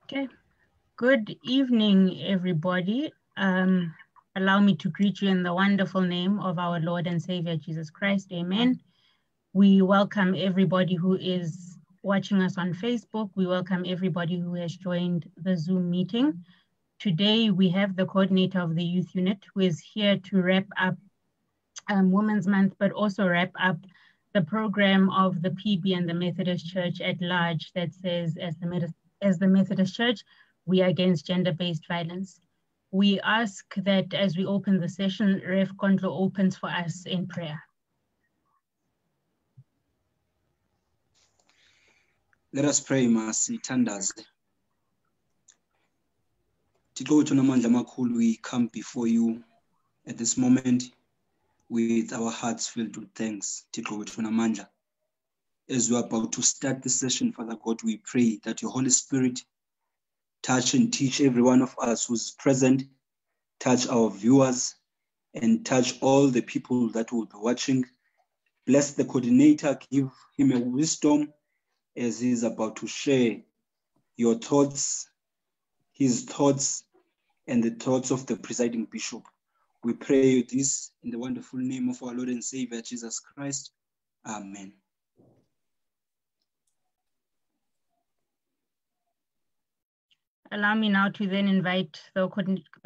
Okay. Good evening, everybody. Allow me to greet you in the wonderful name of our Lord and Savior, Jesus Christ. Amen. We welcome everybody who is watching us on Facebook. We welcome everybody who has joined the Zoom meeting. Today, we have the coordinator of the youth unit who is here to wrap up Women's Month, but also wrap up the program of the PB and the Methodist Church at large that says, as the Methodist Church, we are against gender-based violence. We ask that as we open the session, Rev Kondlo opens for us in prayer. Let us pray, Masi Tandaze. Thixo wethu namandla amakhulu, we come before you at this moment with our hearts filled with thanks. Thixo wethu namandla. As we are about to start the session, Father God, we pray that your Holy Spirit touch and teach every one of us who's present, touch our viewers, and touch all the people that will be watching. Bless the coordinator, give him a wisdom as he is about to share your thoughts, his thoughts, and the thoughts of the presiding bishop. We pray this in the wonderful name of our Lord and Savior, Jesus Christ. Amen. Allow me now to then invite the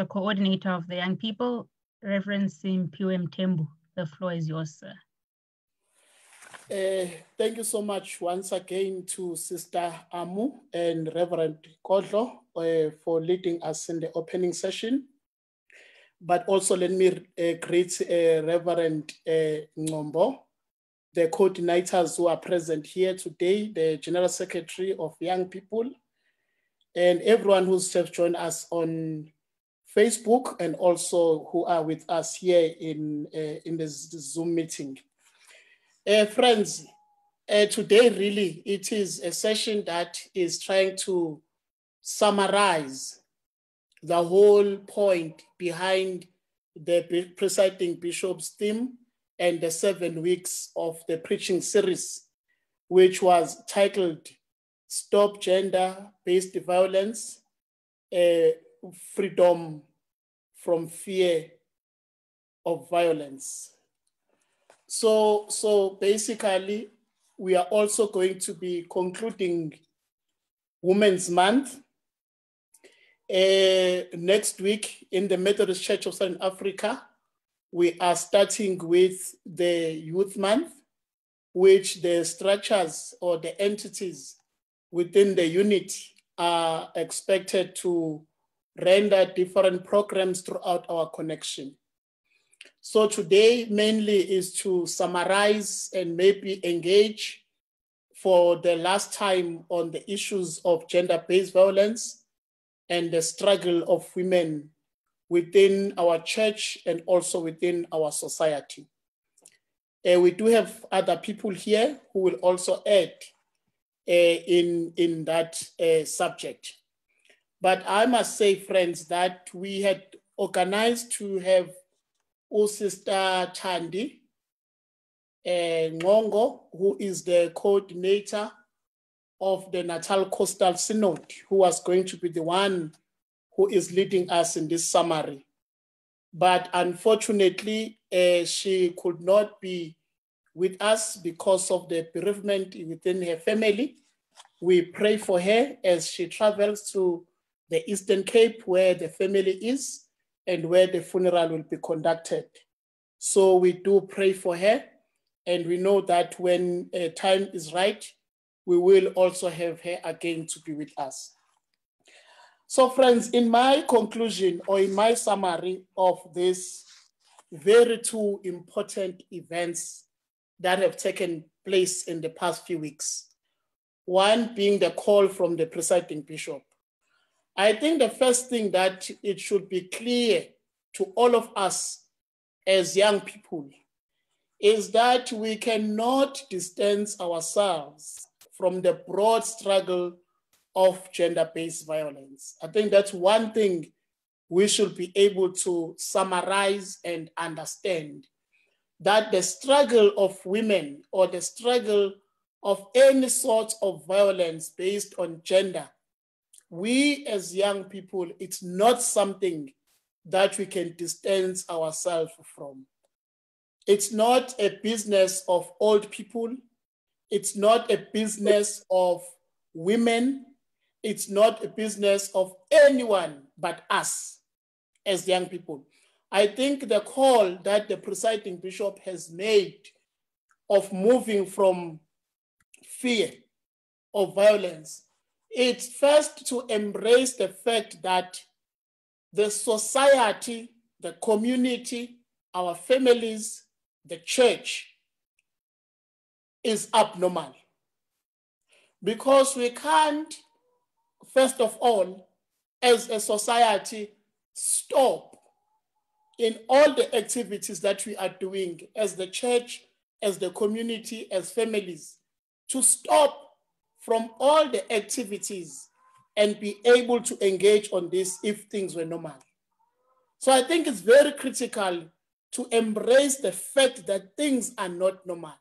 coordinator of the young people, Reverend Simphiwe Mthembu. The floor is yours, sir. Thank you so much once again to Sister Amu and Reverend Kondlo for leading us in the opening session. But also let me greet Reverend Ngombo, the coordinators who are present here today, the General Secretary of Young People, and everyone who's just joined us on Facebook and also who are with us here in this Zoom meeting. Friends, today really it is a session that is trying to summarize the whole point behind the presiding bishop's theme and the 7 weeks of the preaching series, which was titled Stop Gender-Based Violence, Freedom from Fear of Violence. So basically, we are also going to be concluding Women's Month. Next week in the Methodist Church of Southern Africa, we are starting with the Youth Month, which the structures or the entities within the unit are expected to render different programs throughout our connection. So today mainly is to summarize and maybe engage for the last time on the issues of gender-based violence and the struggle of women within our church and also within our society. We do have other people here who will also add in that subject. But I must say, friends, that we had organized to have Sister Thandi Ngongo, who is the coordinator of the Natal Coastal Synod, who was going to be the one who is leading us in this summary. But unfortunately, she could not be with us because of the bereavement within her family. We pray for her as she travels to the Eastern Cape where the family is and where the funeral will be conducted. So we do pray for her, and we know that when time is right, we will also have her again to be with us. So friends, in my conclusion or in my summary of these very two important events that have taken place in the past few weeks, one being the call from the presiding bishop, I think the first thing that it should be clear to all of us as young people is that we cannot distance ourselves from the broad struggle of gender-based violence. I think that's one thing we should be able to summarize and understand, that the struggle of women or the struggle of any sort of violence based on gender we as young people, it's not something that we can distance ourselves from. It's not a business of old people. It's not a business of women. It's not a business of anyone but us as young people. I think the call that the presiding bishop has made of moving from fear of violence, it's first to embrace the fact that the society, the community, our families, the church is abnormal. Because we can't, first of all, as a society, stop in all the activities that we are doing as the church, as the community, as families, to stop from all the activities and be able to engage on this if things were normal. So I think it's very critical to embrace the fact that things are not normal.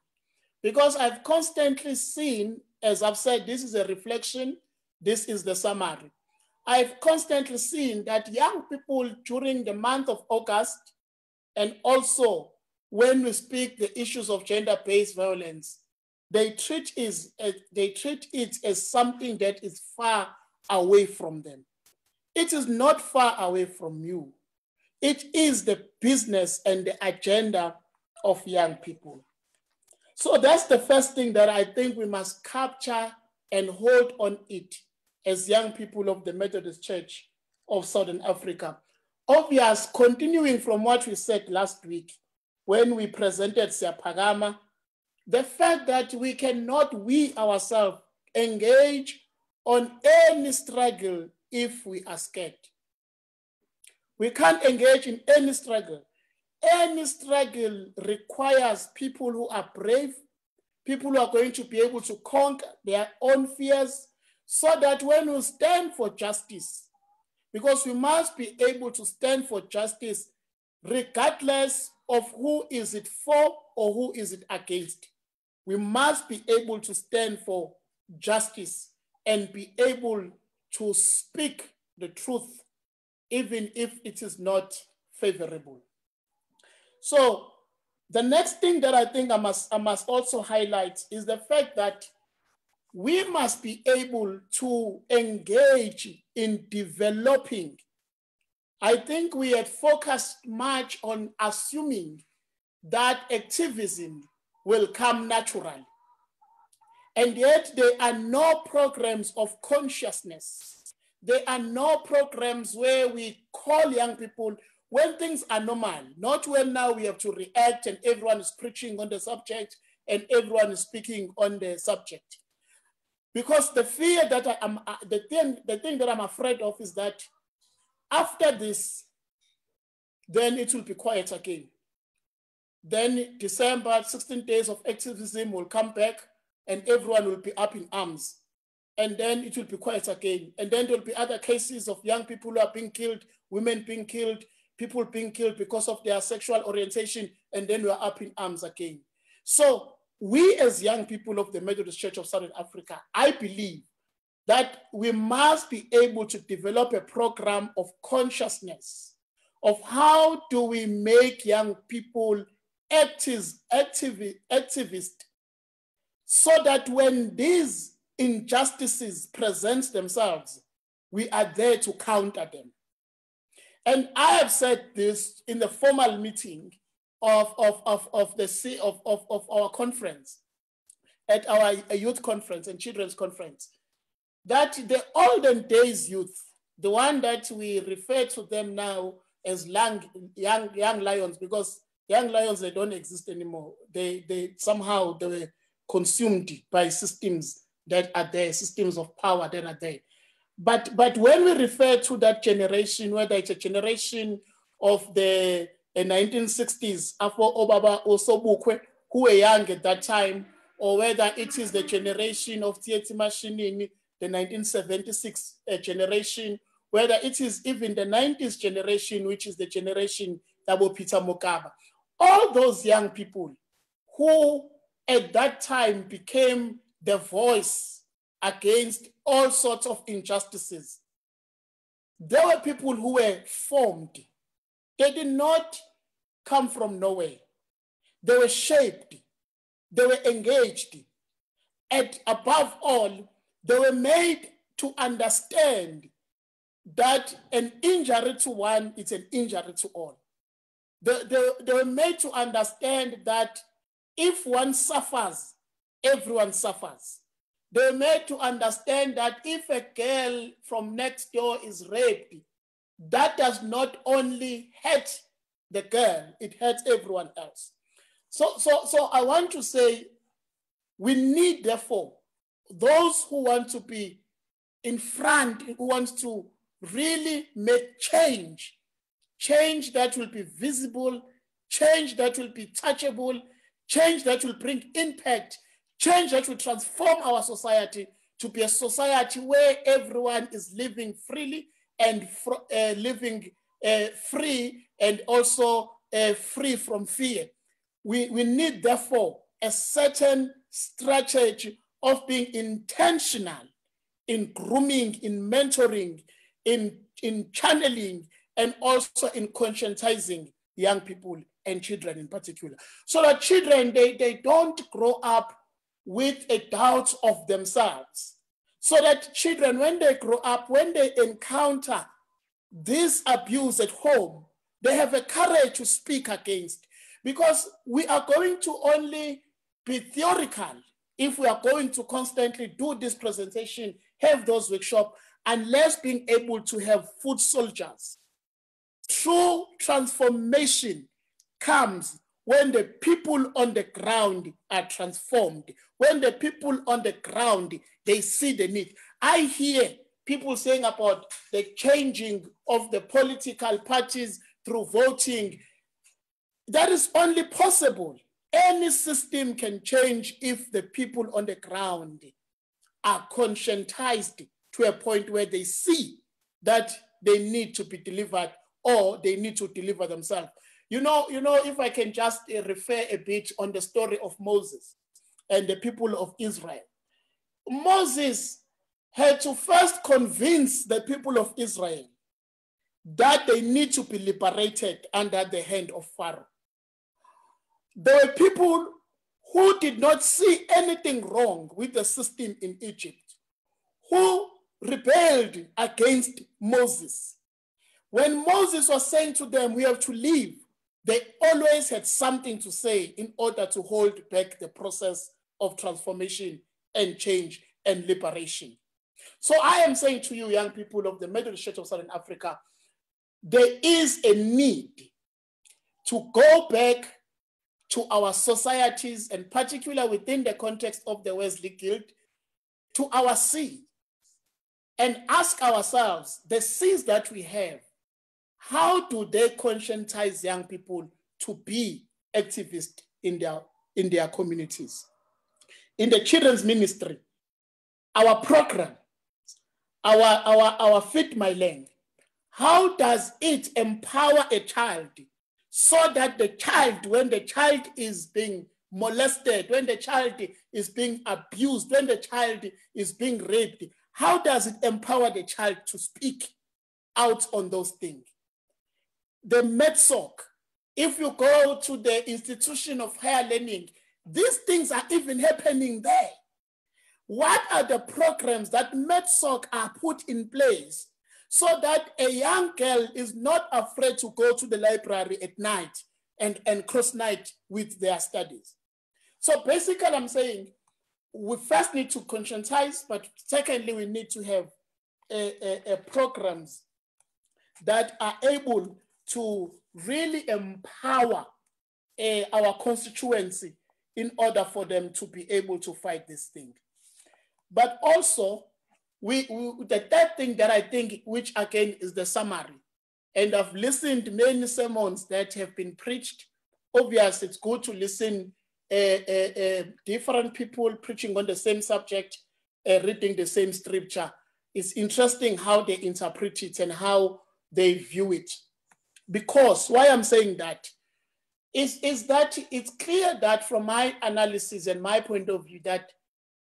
Because I've constantly seen, as I've said, this is a reflection, this is the summary. I've constantly seen that young people during the month of August, and also when we speak the issues of gender-based violence, they treat it as something that is far away from them. It is not far away from you. It is the business and the agenda of young people. So that's the first thing that I think we must capture and hold on it as young people of the Methodist Church of Southern Africa. Obvious, continuing from what we said last week when we presented Siaphakama, the fact that we cannot, we ourselves, engage on any struggle if we are scared. We can't engage in any struggle. Any struggle requires people who are brave, people who are going to be able to conquer their own fears, so that when we stand for justice, because we must be able to stand for justice regardless of who is it for or who is it against. We must be able to stand for justice and be able to speak the truth, even if it is not favorable. So the next thing that I think I must also highlight is the fact that we must be able to engage in developing. I think we had focused much on assuming that activism will come naturally. And yet there are no programs of consciousness. There are no programs where we call young people when things are normal, not when now we have to react and everyone is preaching on the subject and everyone is speaking on the subject. Because the fear that the thing that I'm afraid of is that after this, then it will be quiet again. Then December, 16 days of activism will come back and everyone will be up in arms. And then it will be quiet again. And then there'll be other cases of young people who are being killed, women being killed, people being killed because of their sexual orientation, and then we're up in arms again. So we as young people of the Methodist Church of Southern Africa, I believe that we must be able to develop a program of consciousness of how do we make young people activists, so that when these injustices present themselves, we are there to counter them. And I have said this in the formal meeting of our conference, at our youth conference and children's conference, that the olden days youth, the one that we refer to them now as young lions, because young lions, they don't exist anymore. They somehow they were consumed by systems that are there, systems of power that are there. But when we refer to that generation, whether it's a generation of the 1960s, Afro Obaba Osobukwe, who were young at that time, or whether it is the generation of Tietze Mashinini, the 1976 generation, whether it is even the 90s generation, which is the generation Thabo Peter Mokaba. All those young people who at that time became the voice against all sorts of injustices. There were people who were formed. They did not come from nowhere. They were shaped. They were engaged. And above all, they were made to understand that an injury to one is an injury to all. They were made to understand that if one suffers, everyone suffers. They were made to understand that if a girl from next door is raped, that does not only hurt the girl, it hurts everyone else. So I want to say, we need, therefore, those who want to be in front, who want to really make change that will be visible, change that will be touchable, change that will bring impact, change that will transform our society to be a society where everyone is living freely and living free and also free from fear. We need, therefore, a certain strategy of being intentional in grooming, in mentoring, in channeling, and also in conscientizing young people and children in particular. So that children, they don't grow up with a doubt of themselves. So that children, when they grow up, when they encounter this abuse at home, they have a courage to speak against. Because we are going to only be theoretical if we are going to constantly do this presentation, have those workshops, unless being able to have foot soldiers. True transformation comes when the people on the ground are transformed, when the people on the ground, they see the need. I hear people saying about the changing of the political parties through voting. That is only possible. Any system can change if the people on the ground are conscientized to a point where they see that they need to be delivered or they need to deliver themselves. You know, if I can just refer a bit on the story of Moses and the people of Israel. Moses had to first convince the people of Israel that they need to be liberated under the hand of Pharaoh. There were people who did not see anything wrong with the system in Egypt, who rebelled against Moses. When Moses was saying to them, we have to leave, they always had something to say in order to hold back the process of transformation and change and liberation. So I am saying to you, young people of the Methodist Church of Southern Africa, there is a need to go back to our societies, and particularly within the context of the Wesley Guild, to our seeds, and ask ourselves, the seeds that we have, how do they conscientize young people to be activists in their communities? In the children's ministry, our program, our Fit My Land, how does it empower a child so that the child, when the child is being molested, when the child is being abused, when the child is being raped, how does it empower the child to speak out on those things? The MEDSOC, if you go to the institution of higher learning, these things are even happening there. What are the programs that MEDSOC are put in place so that a young girl is not afraid to go to the library at night and cross night with their studies? So basically I'm saying we first need to conscientize, but secondly, we need to have programs that are able to really empower our constituency in order for them to be able to fight this thing. But also, the third thing that I think, which again is the summary, and I've listened to many sermons that have been preached. Obviously, it's good to listen different people preaching on the same subject, reading the same scripture. It's interesting how they interpret it and how they view it. Because why I'm saying that is that it's clear that from my analysis and my point of view that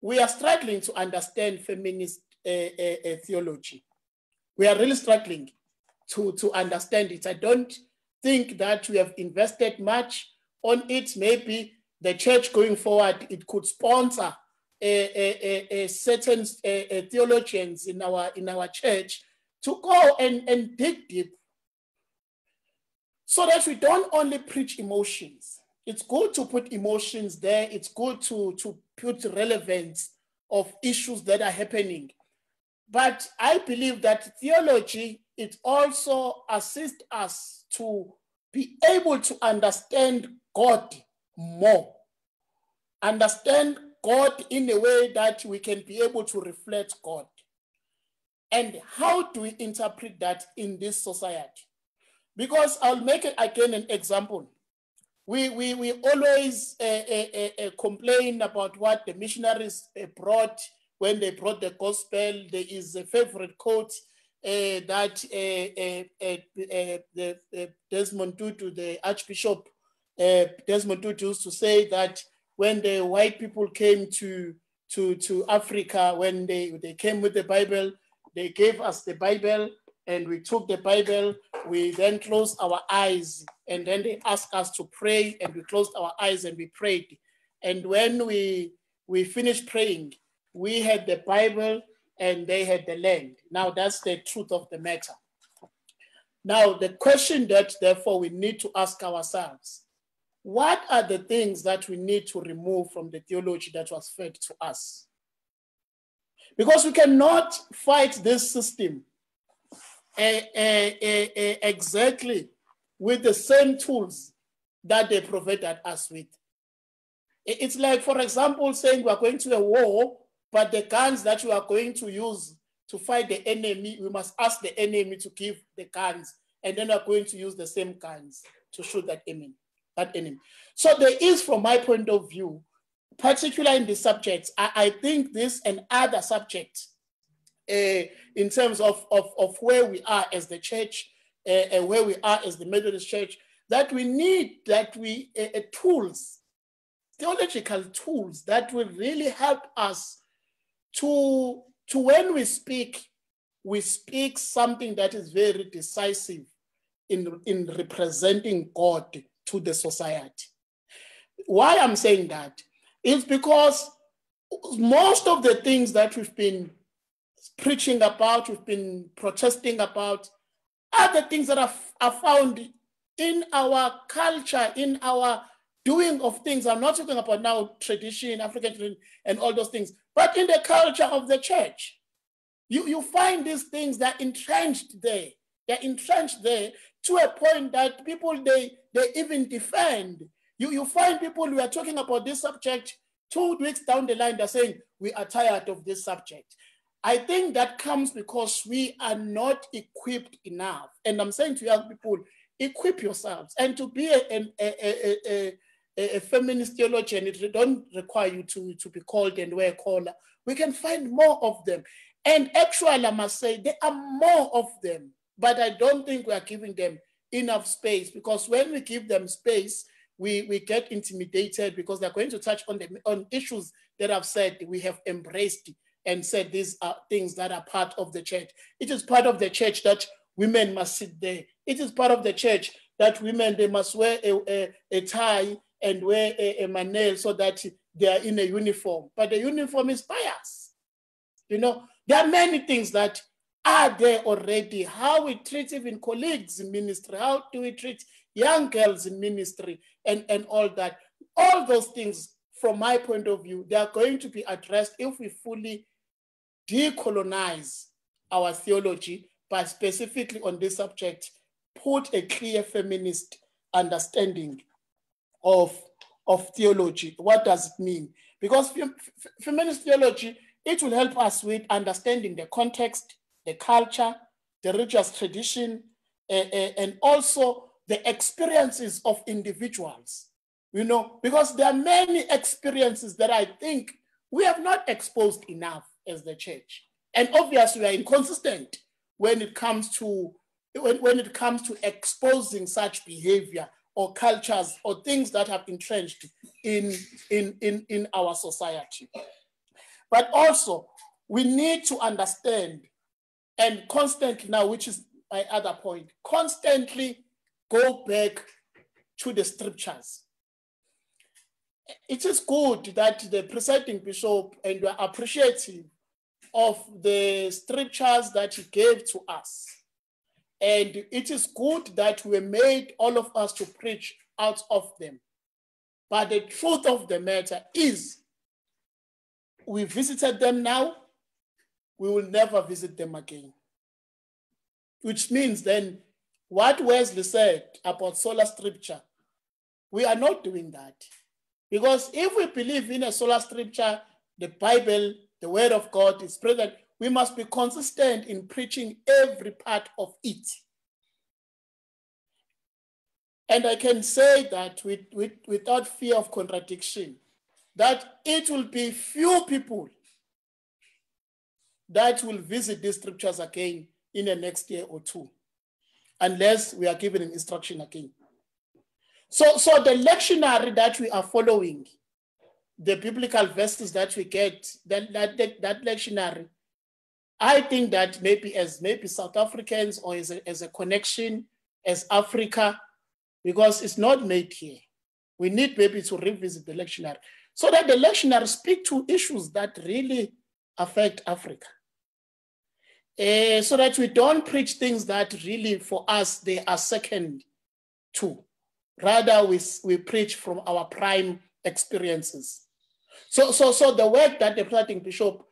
we are struggling to understand feminist theology. We are really struggling to understand it. I don't think that we have invested much on it. Maybe the church going forward, it could sponsor certain theologians in our church to go and dig deep, so that we don't only preach emotions. It's good to put emotions there. It's good to put relevance of issues that are happening. But I believe that theology, it also assists us to be able to understand God more. Understand God in a way that we can be able to reflect God. And how do we interpret that in this society? Because I'll make it again an example. We always complain about what the missionaries brought when they brought the gospel. There is a favorite quote that Desmond Tutu, the Archbishop Desmond Tutu, used to say that when the white people came to Africa, when they came with the Bible, they gave us the Bible, and we took the Bible, we then closed our eyes, and then they asked us to pray, and we closed our eyes and we prayed. And when we finished praying, we had the Bible and they had the land. Now that's the truth of the matter. Now the question that therefore we need to ask ourselves, what are the things that we need to remove from the theology that was fed to us? Because we cannot fight this system exactly with the same tools that they provided us with. It's like, for example, saying we are going to a war, but the guns that we are going to use to fight the enemy, we must ask the enemy to give the guns, and then we are going to use the same guns to shoot that enemy. So there is, from my point of view, particularly in the subjects, I think this and other subjects, in terms of where we are as the church, and where we are as the Methodist Church, that we need tools, theological tools that will really help us to when we speak something that is very decisive in representing God to the society. Why I'm saying that is because most of the things that we've been preaching about, we've been protesting about, are the things that are found in our culture, in our doing of things. I'm not talking about now tradition, African tradition, and all those things, but in the culture of the church. You find these things that are entrenched there. They're entrenched there to a point that people, they even defend. You find people who are talking about this subject 2 weeks down the line, they're saying, we are tired of this subject. I think that comes because we are not equipped enough. And I'm saying to young people, equip yourselves. And to be a feminist theologian, it don't require you to be called and wear a collar. We can find more of them. And actually, I must say, there are more of them, but I don't think we are giving them enough space, because when we give them space, we get intimidated, because they're going to touch on issues that I've said we have embraced and said these are things that are part of the church. It is part of the church that women must sit there. It is part of the church that women, they must wear a tie and wear a mantle so that they are in a uniform. But the uniform is biased. You know, there are many things that are there already. How we treat even colleagues in ministry, how do we treat young girls in ministry, and all that. All those things, from my point of view, they are going to be addressed if we fully decolonize our theology, but specifically on this subject, put a clear feminist understanding of theology. What does it mean? Because feminist theology, it will help us with understanding the context, the culture, the religious tradition, and also the experiences of individuals. You know, because there are many experiences that I think we have not exposed enough as the church. And obviously we are inconsistent when it comes to exposing such behavior or cultures or things that have entrenched in our society. But also, we need to understand and constantly now, which is my other point, constantly go back to the scriptures. It is good that the presiding bishop, and we are appreciative of the scriptures that he gave to us. And it is good that we made all of us to preach out of them. But the truth of the matter is, we visited them now, we will never visit them again. Which means then, what Wesley said about sola scriptura, we are not doing that. Because if we believe in a sola scriptura, the Bible, the word of God is present, we must be consistent in preaching every part of it. And I can say that without fear of contradiction, that it will be few people that will visit these scriptures again in the next year or two, unless we are given an instruction again. So the lectionary that we are following, the biblical verses that we get, that lectionary, I think that maybe South Africans or as a connection, as Africa, because it's not made here. We need maybe to revisit the lectionary so that the lectionary speak to issues that really affect Africa. So that we don't preach things that really for us, they are second to. Rather, we preach from our prime experiences. So the work that the presiding bishop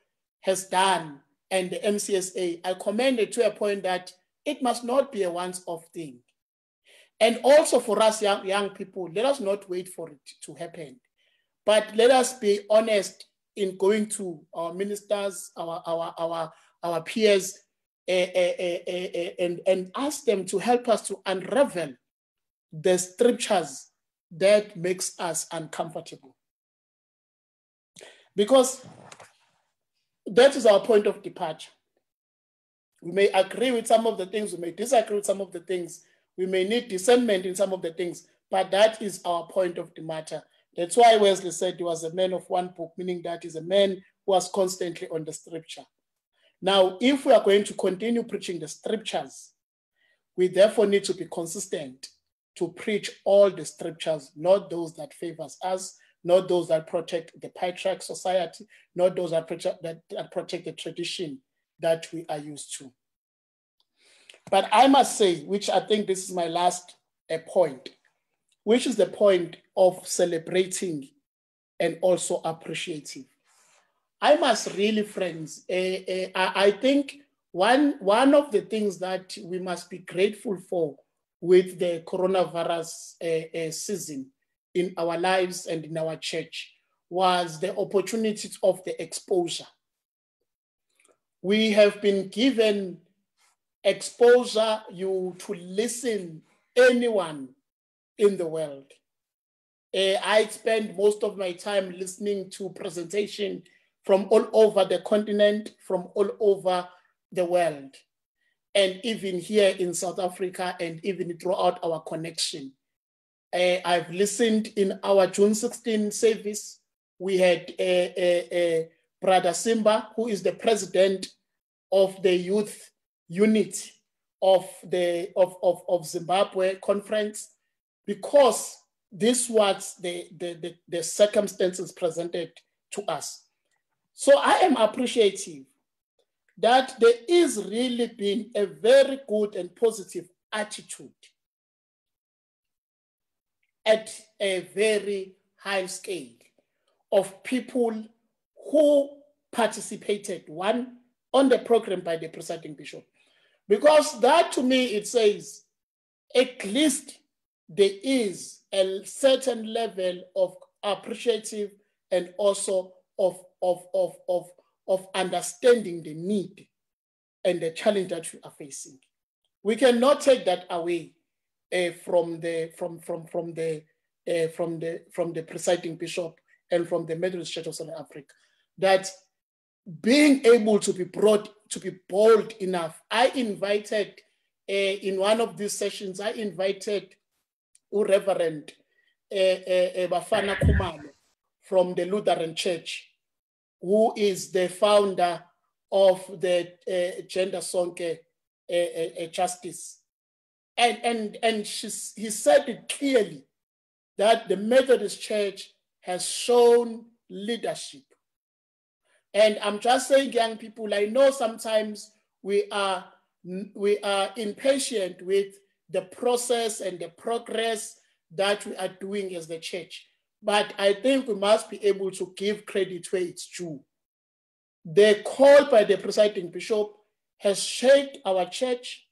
has done and the MCSA, I commend it to a point that it must not be a once-off thing. And also for us young people, let us not wait for it to happen, but let us be honest in going to our ministers, our peers, and ask them to help us to unravel the scriptures that makes us uncomfortable. Because that is our point of departure. We may agree with some of the things, we may disagree with some of the things, we may need discernment in some of the things, but that is our point of the matter. That's why Wesley said he was a man of one book, meaning that he's a man who was constantly on the scripture. Now, if we are going to continue preaching the scriptures, we therefore need to be consistent to preach all the scriptures, not those that favors us, not those that protect the patriarch society, not those that protect the tradition that we are used to. But I must say, which I think this is my last point, which is the point of celebrating and also appreciating. I must really, friends, I think one of the things that we must be grateful for with the coronavirus season in our lives and in our church was the opportunities of the exposure. We have been given exposure to listen anyone in the world. I spend most of my time listening to presentation from all over the continent, from all over the world, and even here in South Africa and even throughout our connection. I've listened in our June 16 service. We had Brother Simba, who is the president of the youth unit of Zimbabwe conference, because this was the circumstances presented to us. So I am appreciative that there is really been a very good and positive attitude at a very high scale of people who participated, one, on the program by the presiding bishop. Because that to me, it says, at least there is a certain level of appreciative and also of understanding the need and the challenge that we are facing. We cannot take that away from the presiding bishop and from the Methodist Church of South Africa, that being able to be brought to be bold enough. I invited in one of these sessions, I invited Reverend Bafana Kumalo from the Lutheran Church, who is the founder of the Gender Sonke Justice. And he said it clearly that the Methodist Church has shown leadership. And I'm just saying, young people, I know sometimes we are impatient with the process and the progress that we are doing as the church. But I think we must be able to give credit where it's due. The call by the presiding bishop has shaped our church.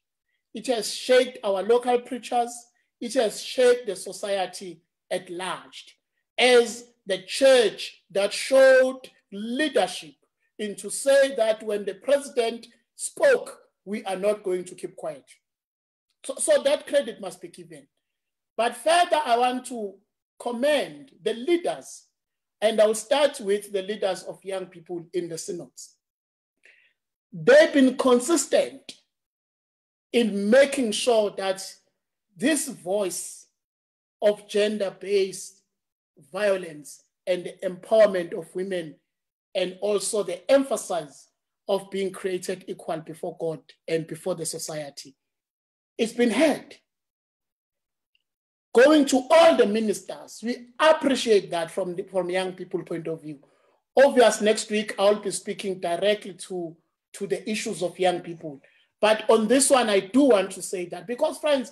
It has shaped our local preachers. It has shaped the society at large as the church that showed leadership in to say that when the president spoke, we are not going to keep quiet. So that credit must be given. But further, I want to commend the leaders, and I'll start with the leaders of young people in the synods. They've been consistent in making sure that this voice of gender-based violence and the empowerment of women, and also the emphasis of being created equal before God and before the society, it's been heard. Going to all the ministers, we appreciate that from young people's point of view. Obviously, next week, I'll be speaking directly to the issues of young people. But on this one, I do want to say that because, friends,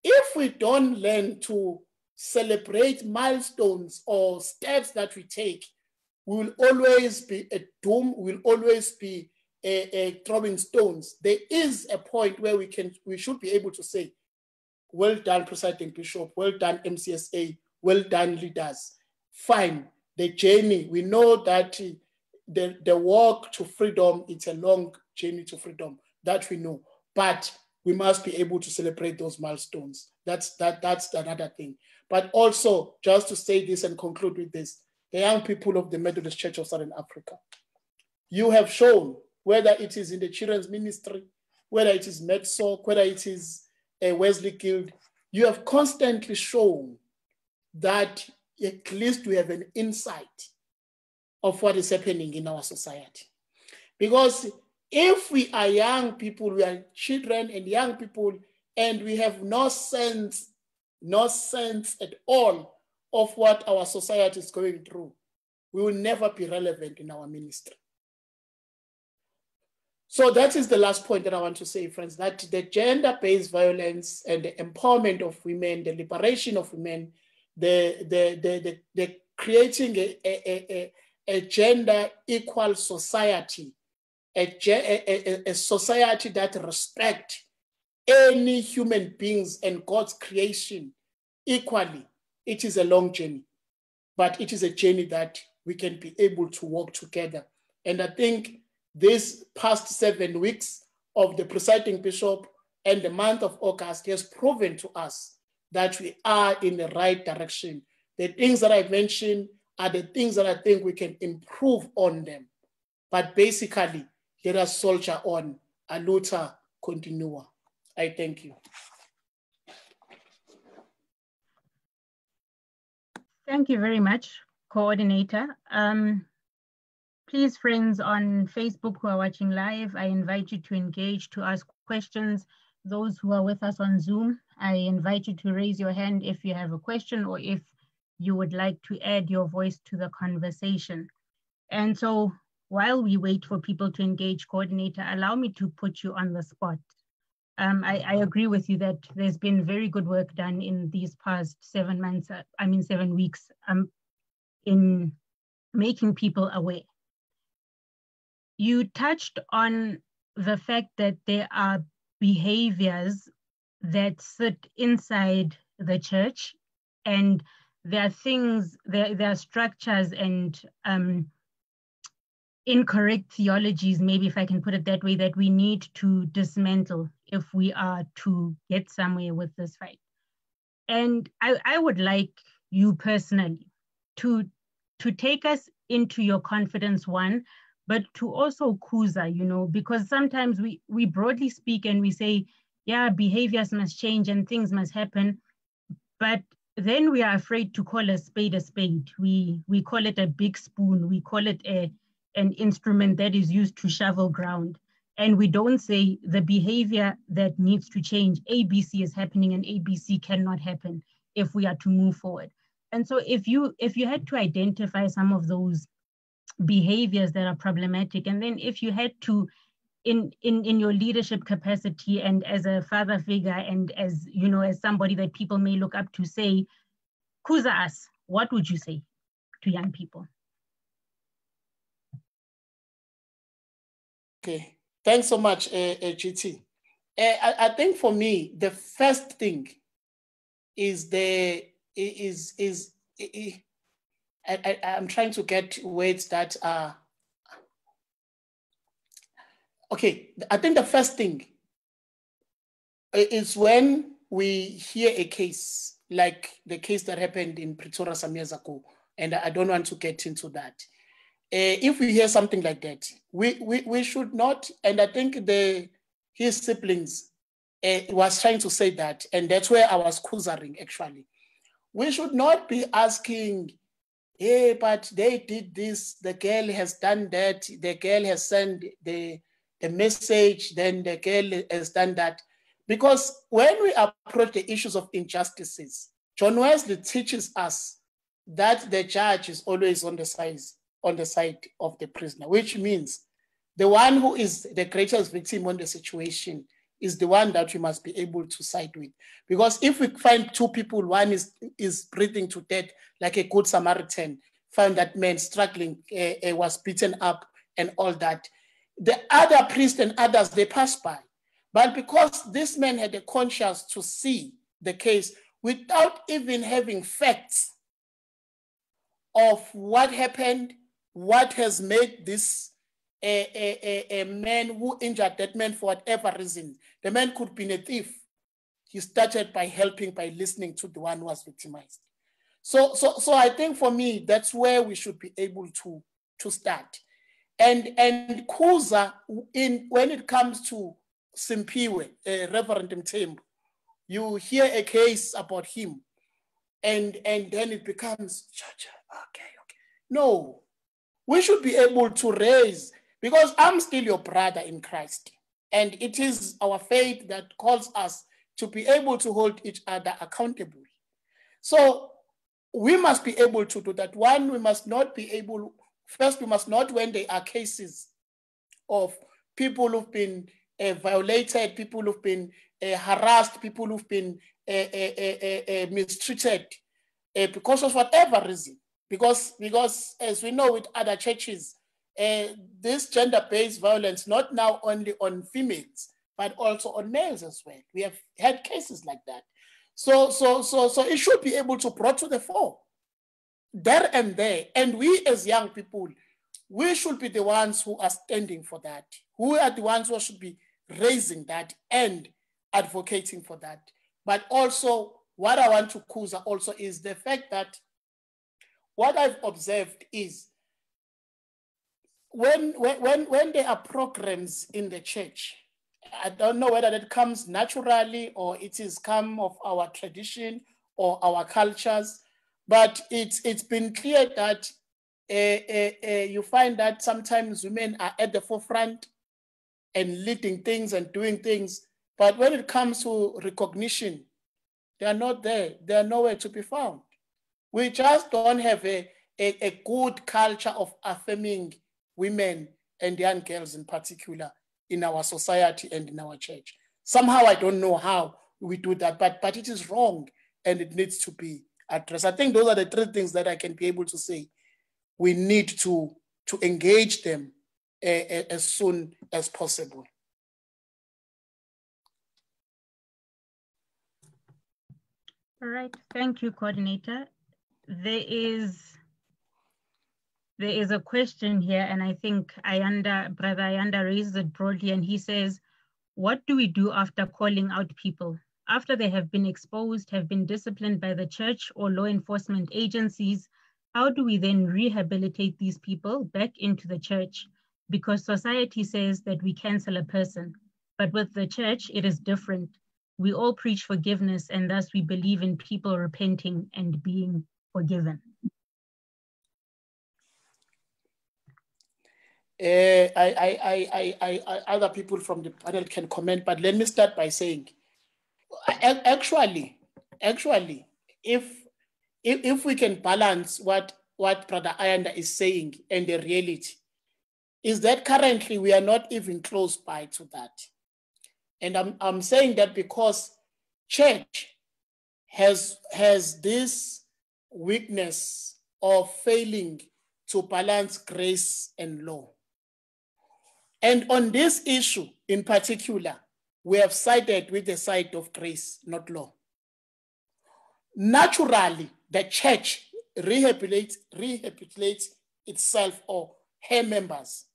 if we don't learn to celebrate milestones or steps that we take, we will always be a doom, we will always be throwing stones. There is a point where we should be able to say, well done, presiding bishop, well done, MCSA, well done, leaders. Fine, the journey, we know that the walk to freedom, it's a long journey to freedom, that we know, but we must be able to celebrate those milestones. That's another thing. But also, just to say this and conclude with this, the young people of the Methodist Church of Southern Africa, you have shown, whether it is in the children's ministry, whether it is MEDSOC, whether it is Wesley Guild, you have constantly shown that at least we have an insight of what is happening in our society. Because if we are young people, we are children and young people, and we have no sense at all of what our society is going through, we will never be relevant in our ministry. So that is the last point that I want to say, friends, that the gender-based violence and the empowerment of women, the liberation of women, the creating a gender equal society, a society that respects any human beings and God's creation equally. It is a long journey, but it is a journey that we can be able to walk together. And I think this past 7 weeks of the presiding bishop and the month of August has proven to us that we are in the right direction. The things that I mentioned are the things that I think we can improve on them. But basically, let us soldier on. Aluta continua. I thank you. Thank you very much, Coordinator. Please, friends on Facebook who are watching live, I invite you to engage, to ask questions. Those who are with us on Zoom, I invite you to raise your hand if you have a question or if you would like to add your voice to the conversation. And so while we wait for people to engage, Coordinator, allow me to put you on the spot. I agree with you that there's been very good work done in these past 7 months, 7 weeks, in making people aware. You touched on the fact that there are behaviors that sit inside the church, and there are things, there are structures and incorrect theologies, maybe if I can put it that way, that we need to dismantle if we are to get somewhere with this fight. And I would like you personally to take us into your confidence, one, but to also Kuza, because sometimes we broadly speak and we say, yeah, behaviors must change and things must happen, but then we are afraid to call a spade a spade. We call it a big spoon. We call it a an instrument that is used to shovel ground. And we don't say the behavior that needs to change, ABC is happening and ABC cannot happen if we are to move forward. And so if you had to identify some of those behaviors that are problematic, and then if you had to, in your leadership capacity and as a father figure and as, you know, as somebody that people may look up to, say, Kuza us, what would you say to young people? Okay, thanks so much, GT. I think for me, the first thing is I'm trying to get words that are, okay, I think the first thing is when we hear a case, like the case that happened in Pretoria some years ago, and I don't want to get into that. If we hear something like that, we should not, and I think his siblings was trying to say that, and that's where I was quizzing actually. We should not be asking, hey, but they did this, the girl has done that, the girl has sent the message, then the girl has done that. Because when we approach the issues of injustices, John Wesley teaches us that the judge is always on the side of the prisoner, which means the one who is the greatest victim on the situation is the one that we must be able to side with. Because if we find two people, one is breathing to death like a good Samaritan, find that man struggling, was beaten up and all that, the other priests and others, they pass by. But because this man had a conscience to see the case without even having facts of what happened, what has made this a man who injured that man for whatever reason. The man could have been a thief. He started by helping, by listening to the one who was victimized. So I think for me, that's where we should be able to start. And Kuza, when it comes to Simpiwe, Reverend Mthembu, you hear a case about him, and then it becomes, okay. No, we should be able to raise, because I'm still your brother in Christ, and it is our faith that calls us to be able to hold each other accountable. So we must be able to do that. One, we must not be able, first, we must not, when there are cases of people who've been violated, people who've been harassed, people who've been mistreated because of whatever reason. Because as we know with other churches, this gender-based violence, not now only on females, but also on males as well. We have had cases like that. So it should be able to brought to the fore, there and there. And we as young people, we should be the ones who are standing for that. Who are the ones who should be raising that and advocating for that. But also, what I want to Kuza also is the fact that what I've observed is when there are programs in the church, I don't know whether that comes naturally or it is come of our tradition or our cultures, but it's been clear that you find that sometimes women are at the forefront and leading things and doing things, but when it comes to recognition, they are not there. They are nowhere to be found. We just don't have a good culture of affirming women and young girls in particular in our society and in our church. Somehow, I don't know how we do that, but it is wrong and it needs to be addressed. I think those are the three things that I can be able to say. We need to engage them as soon as possible. All right, thank you, Coordinator. There is a question here, and I think Brother Ayanda raises it broadly, and he says, what do we do after calling out people? After they have been exposed, have been disciplined by the church or law enforcement agencies, how do we then rehabilitate these people back into the church? Because society says that we cancel a person, but with the church, it is different. We all preach forgiveness, and thus we believe in people repenting and being forgiven. Other people from the panel can comment, but let me start by saying, actually, if we can balance what Brother Ayanda is saying and the reality, is that currently we are not even close by to that. And I'm saying that because church has this weakness of failing to balance grace and law. And on this issue in particular, we have sided with the side of grace, not law. Naturally, the church rehabilitates itself or her members.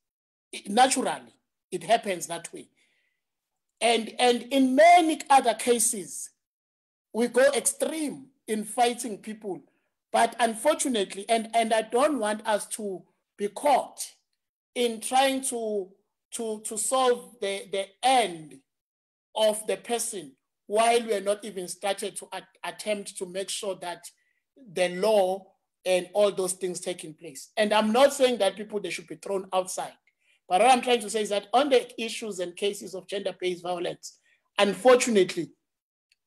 Naturally, it happens that way. And in many other cases, we go extreme in fighting people. But unfortunately, and I don't want us to be caught in trying to solve the end of the person while we are not even started to attempt to make sure that the law and all those things taking place. And I'm not saying that people, they should be thrown outside. But what I'm trying to say is that on the issues and cases of gender-based violence, unfortunately,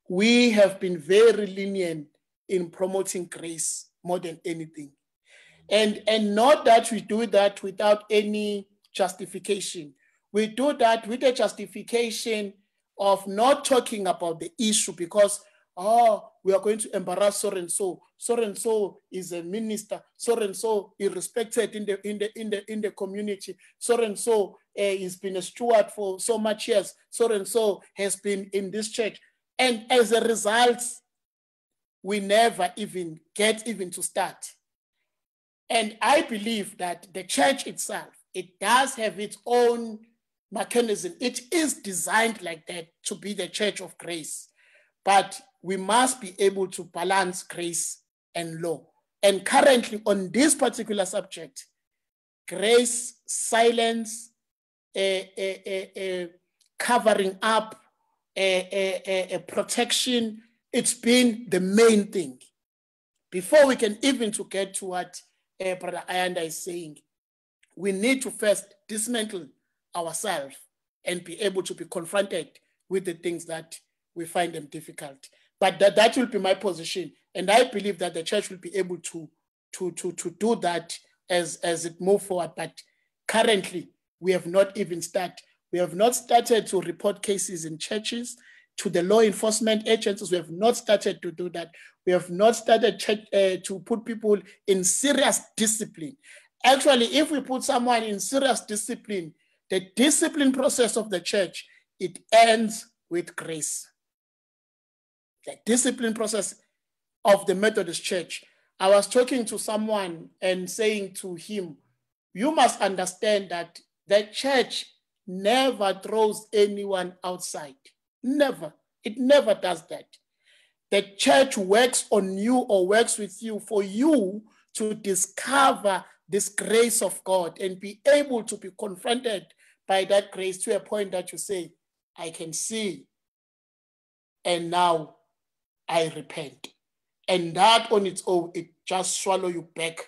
we have been very lenient in promoting grace more than anything. And not that we do that without any justification. We do that with a justification of not talking about the issue because, we are going to embarrass so and so. So and so is a minister. So and so is respected in the community. So and so has been a steward for so much years. So and so has been in this church. And as a result, we never even get to start. And I believe that the church itself, it does have its own mechanism. It is designed like that to be the church of grace. But we must be able to balance grace and law. And currently on this particular subject, grace, silence, covering up, protection, it's been the main thing. Before we can even to get to what Brother Ayanda is saying, we need to first dismantle ourselves and be able to be confronted with the things that we find them difficult. But that will be my position. And I believe that the church will be able to do that as it moves forward. But currently, we have not even started. We have not started to report cases in churches to the law enforcement agencies. We have not started to do that. We have not started to put people in serious discipline. Actually, if we put someone in serious discipline, the discipline process of the church, it ends with grace. The discipline process of the Methodist Church. I was talking to someone and saying to him, you must understand that the church never throws anyone outside. Never. It never does that. The church works on you or works with you for you to discover this grace of God and be able to be confronted by that grace to a point that you say, I can see, and now I repent. And that on its own, it just swallow you back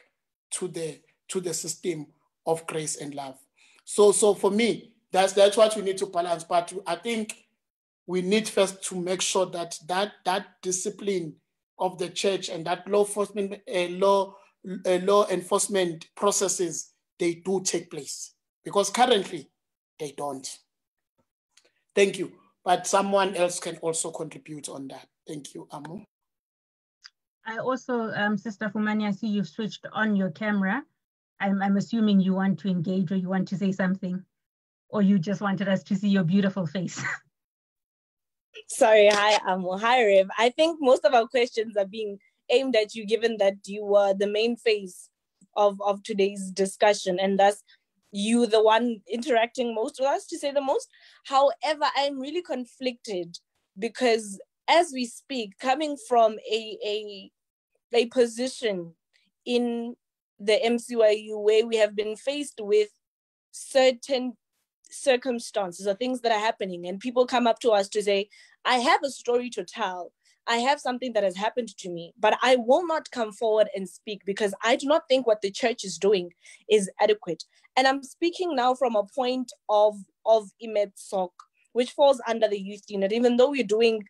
to the system of grace and love. So for me, that's what we need to balance. But I think we need first to make sure that discipline of the church and that law enforcement processes, they do take place, because currently they don't. Thank you. But someone else can also contribute on that. Thank you, Amo. I also, Sister Fumani, I see you've switched on your camera. I'm assuming you want to engage or you want to say something, or you just wanted us to see your beautiful face. Sorry, hi, Amo. Hi, Rev. I think most of our questions are being aimed at you, given that you were the main face of today's discussion, and thus you the one interacting most with us, to say the most. However, I'm really conflicted because as we speak, coming from a position in the MCYU where we have been faced with certain circumstances or things that are happening, and people come up to us to say, I have a story to tell. I have something that has happened to me, but I will not come forward and speak because I do not think what the church is doing is adequate. And I'm speaking now from a point of IMETSOC, which falls under the youth unit, even though we're doing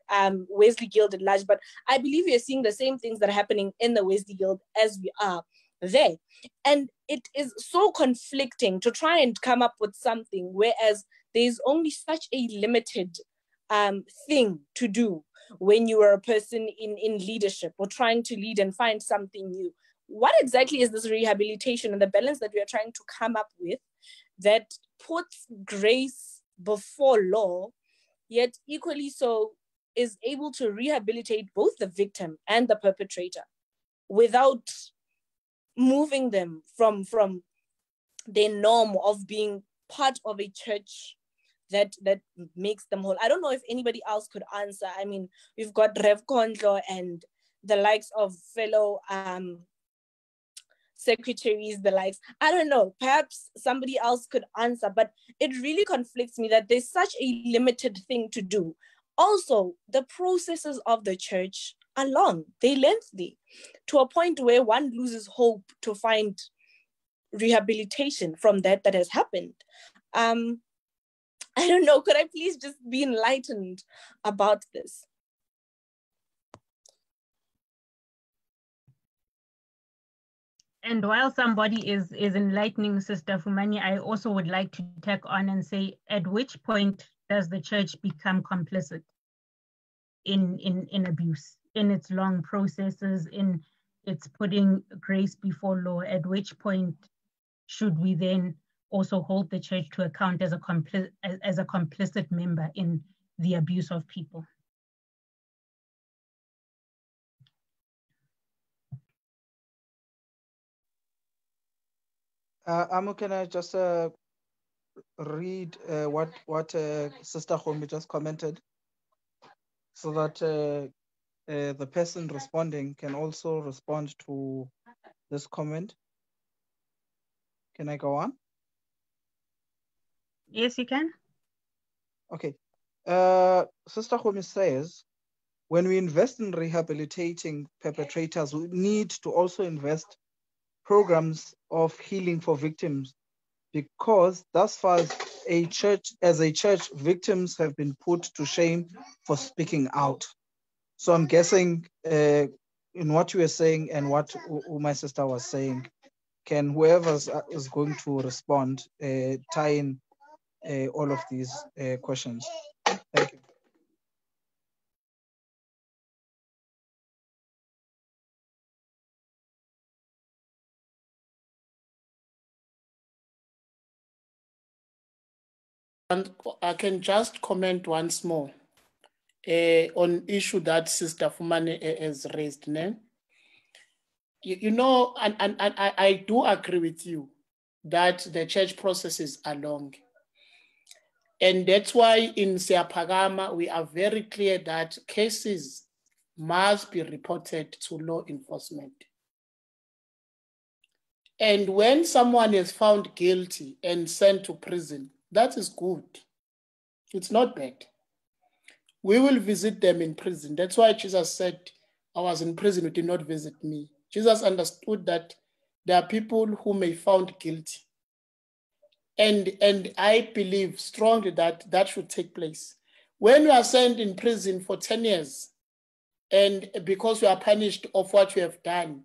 Wesley Guild at large, but I believe we are seeing the same things that are happening in the Wesley Guild as we are there. And it is so conflicting to try and come up with something, whereas there's only such a limited thing to do when you are a person in leadership or trying to lead and find something new. What exactly is this rehabilitation and the balance that we are trying to come up with that puts grace before law, yet equally so is able to rehabilitate both the victim and the perpetrator without moving them from their norm of being part of a church that makes them whole? I don't know if anybody else could answer. I mean, we've got Rev Kondlo and the likes of fellow secretaries, the likes. I don't know, perhaps somebody else could answer, but it really conflicts me that there's such a limited thing to do. Also, the processes of the church are long, they're lengthy, to a point where one loses hope to find rehabilitation from that has happened. I don't know, could I please just be enlightened about this? And while somebody is enlightening Sister Fumani, I also would like to tack on and say, at which point does the church become complicit in abuse, in its long processes, in its putting grace before law? At which point should we then also hold the church to account as a complicit member in the abuse of people? Amo, can I just read what Sister Khomi just commented, so that the person responding can also respond to this comment? Can I go on? Yes, you can. Okay. Sister Khomi says, when we invest in rehabilitating perpetrators, we need to also invest programs of healing for victims, because thus far as a church, victims have been put to shame for speaking out. So I'm guessing in what you were saying and what my sister was saying, can whoever is going to respond tie in all of these questions? Thank you. And I can just comment once more on issue that Sister Fumani has raised. You know, and I do agree with you that the church processes are long. And that's why in Siaphakama, we are very clear that cases must be reported to law enforcement. And when someone is found guilty and sent to prison, that is good. It's not bad. We will visit them in prison. That's why Jesus said, I was in prison, you did not visit me. Jesus understood that there are people who may be found guilty. And I believe strongly that that should take place. When you are sent in prison for 10 years, and because you are punished of what you have done,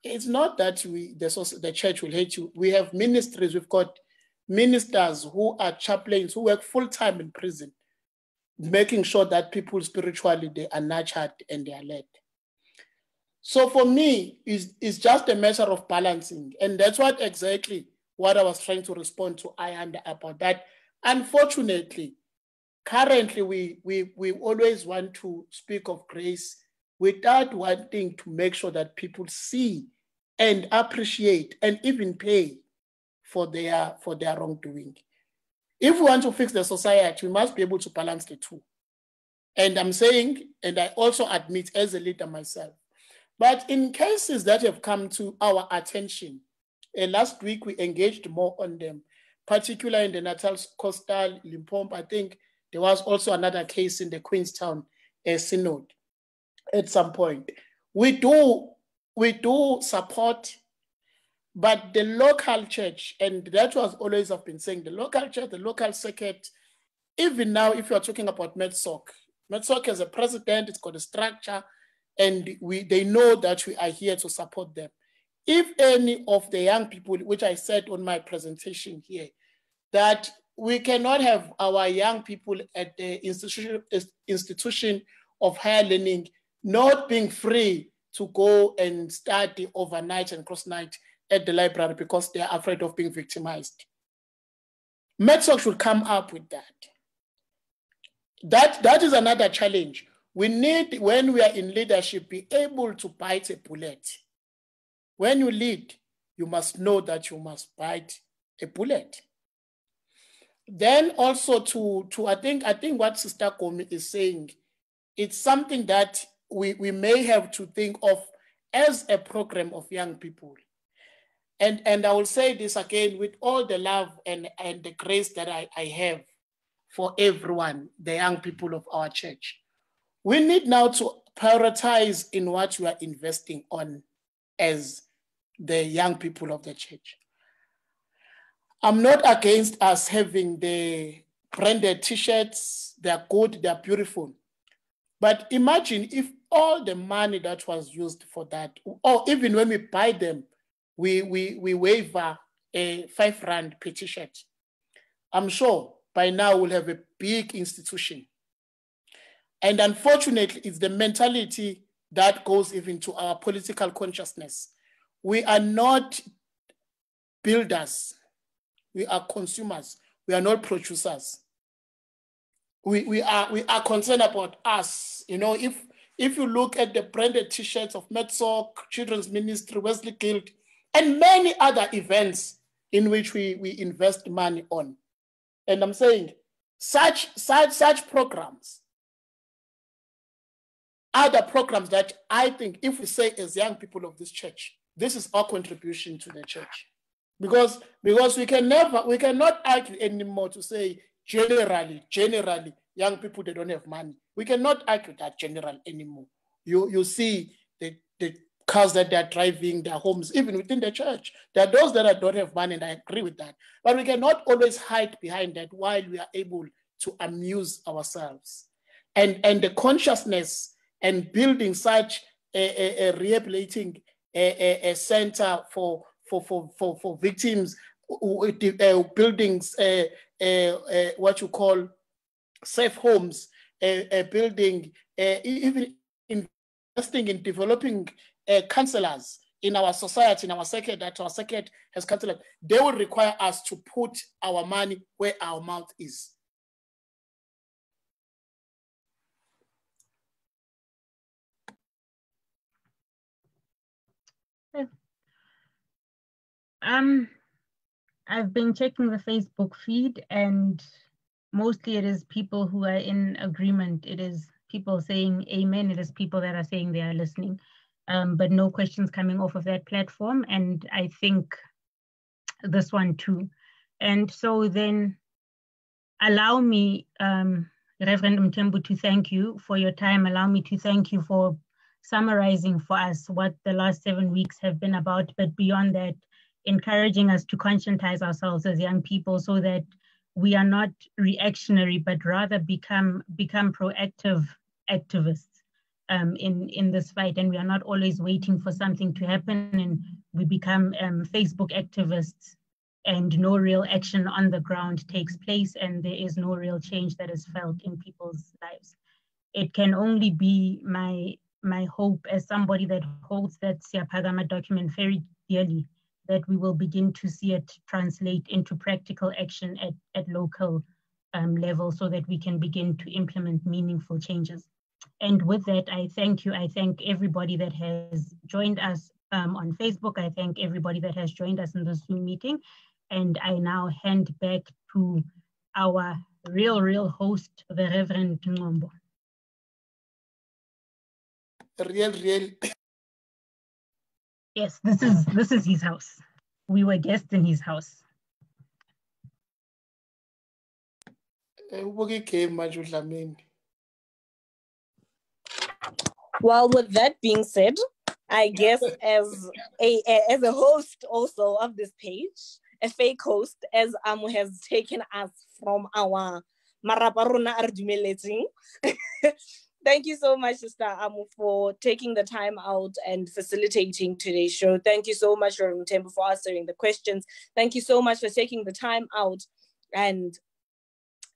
it's not that the church will hate you. We have ministries, we've got ministers who are chaplains who work full-time in prison, making sure that people spiritually, they are nurtured and they are led. So for me, it's just a matter of balancing. And that's what exactly what I was trying to respond to Ayanda about that. Unfortunately, currently we always want to speak of grace without wanting to make sure that people see and appreciate and even pay for their wrongdoing. If we want to fix the society, we must be able to balance the two. And I'm saying, and I also admit as a leader myself, but in cases that have come to our attention, last week we engaged more on them, particularly in the Natal Coastal, Limpopo. I think there was also another case in the Queenstown Synod. at some point. We do support, but the local church, and that was always I've been saying, the local church, the local circuit, even now, if you're talking about MEDSOC has a president, it's got a structure, and they know that we are here to support them. If any of the young people, which I said on my presentation here, that we cannot have our young people at the institution of higher learning not being free to go and study overnight and cross-night at the library because they are afraid of being victimized. MEDSOC should come up with that. That is another challenge. We need, when we are in leadership, be able to bite a bullet. When you lead, you must know that you must bite a bullet. Then also I think what Sister Komi is saying, it's something that we may have to think of as a program of young people. And I will say this again with all the love and the grace that I have for everyone, the young people of our church. We need now to prioritize in what we are investing on as the young people of the church. I'm not against us having the branded t-shirts. They're good, they're beautiful. But imagine if all the money that was used for that, or even when we buy them, we waiver a 5 rand per t-shirt. I'm sure by now we'll have a big institution. And unfortunately, it's the mentality that goes even to our political consciousness. We are not builders. We are consumers. We are not producers. We are concerned about us. You know, if you look at the branded t-shirts of MEDSOC, Children's Ministry, Wesley Guild, and many other events in which we invest money on. And I'm saying such programs are the programs that I think, if we say as young people of this church, this is our contribution to the church. Because we cannot argue anymore to say generally, young people, they don't have money. We cannot argue that general anymore. You see the cars that they're driving, their homes, even within the church. There are those that don't have money, and I agree with that. But we cannot always hide behind that while we are able to amuse ourselves. And the consciousness and building such a rehabilitating a center for victims, buildings, what you call safe homes, building, even investing in developing counselors in our society, in our circuit, that our circuit has counselors. They will require us to put our money where our mouth is. I've been checking the Facebook feed, and mostly it is people who are in agreement. It is people saying amen. It is people that are saying they are listening, but no questions coming off of that platform. And I think this one too. And so then allow me, Reverend Mthembu, to thank you for your time. Allow me to thank you for summarizing for us what the last 7 weeks have been about, but beyond that, encouraging us to conscientize ourselves as young people so that we are not reactionary, but rather become proactive activists in this fight. And we are not always waiting for something to happen, and we become Facebook activists, and no real action on the ground takes place, and there is no real change that is felt in people's lives. It can only be my hope, as somebody that holds that Siyaphakama document very dearly, that we will begin to see it translate into practical action at local level, so that we can begin to implement meaningful changes. And with that, I thank you. I thank everybody that has joined us on Facebook. I thank everybody that has joined us in this Zoom meeting. And I now hand back to our real host, the Reverend Ngombo. Real. Yes, this is his house. We were guests in his house. Well, with that being said, I guess as a host also of this page, a fake host, as Amu has taken us from our Maraparuna Ardumeleting. Thank you so much, Sister Amu, for taking the time out and facilitating today's show. Thank you so much, Reverend Temple, for answering the questions. Thank you so much for taking the time out and,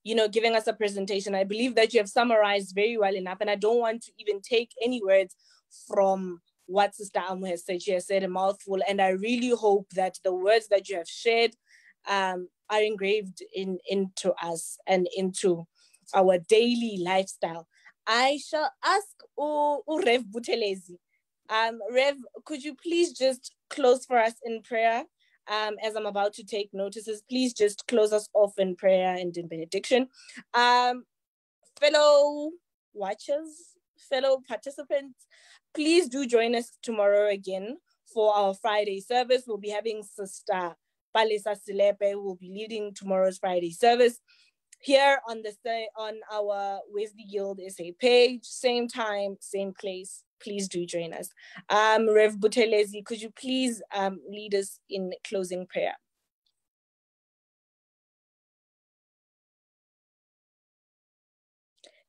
you know, giving us a presentation. I believe that you have summarized very well enough, and I don't want to even take any words from what Sister Amu has said. She has said a mouthful, and I really hope that the words that you have shared are engraved into us and into our daily lifestyle. I shall ask Rev Buthelezi. Rev, could you please just close for us in prayer? As I'm about to take notices, please just close us off in prayer and in benediction. Fellow watchers, fellow participants, please do join us tomorrow again for our Friday service. We'll be having Sister Palesa Silepe, who will be leading tomorrow's Friday service here on our Wesley Guild SA page, same time, same place. Please do join us. Rev Buthelezi, could you please lead us in closing prayer?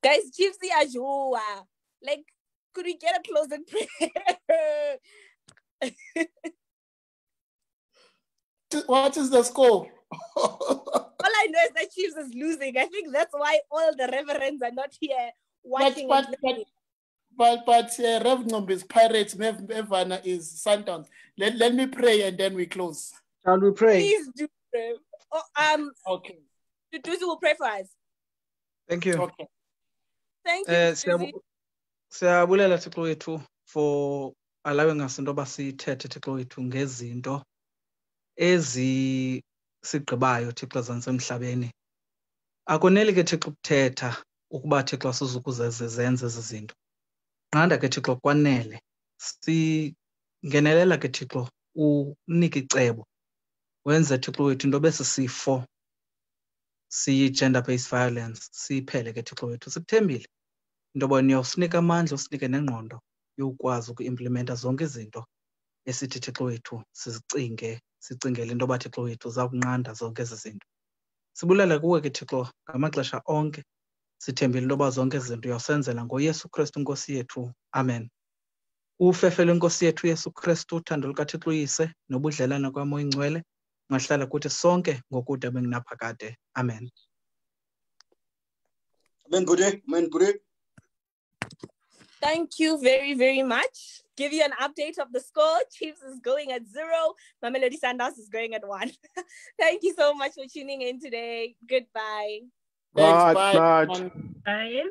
Guys, Gypsy Ajua, like, could we get a closing prayer? What is the score? All I know is that Chiefs is losing. I think that's why all the reverends are not here watching. But Rev Nombe is Pirates, Evana is Sundowns. Let me pray and then we close. Shall we pray? Please do pray. Okay. Tutu will pray for us. Thank you. Okay. Thank you. Siyabulela Thixo wethu for allowing us into yoba sithethe Thixo wethu ngezinto ezisigqibayo Thixo zansemhlabeni. Akoneli ke Thixo ukuthetha ukuba Thixo sizukuze zenze ezi zinto. Nqanda ke Thixo kwanele. Singenelela ke Thixo unike icebo. Wenze Thixo wethu into besisifo siyi-gender based violence siyiphele ke Thixo wethu. Sikuthembile into yoba niyawusinika amandla, usinike nengqondo yokwazi uku-implementa zonke izinto esithi Thixo wethu sicingele into yoba Thixo wethu uza kunqanda zonke ezi zinto. Sibulela kuwe ke Thixo ngamaxesha onke. Sithembile into yoba zonke ezi zinto uyawusenzela ngoYesu Kristu Nkosi yethu. Amen. Ufefe lweNkosi yethu Yesu Kristu, uthando lukaThixo uyise nobudlelane kaMoya Ingcwele ngahlala kuthi sonke ngokude bengunaphakade. Amen. Amen, Bude. Amen, Bude. Thank you very, very much. Give you an update of the score. Chiefs is going at 0. Mamelodi Sundowns is going at 1. Thank you so much for tuning in today. Goodbye. Thanks, bye. Bye.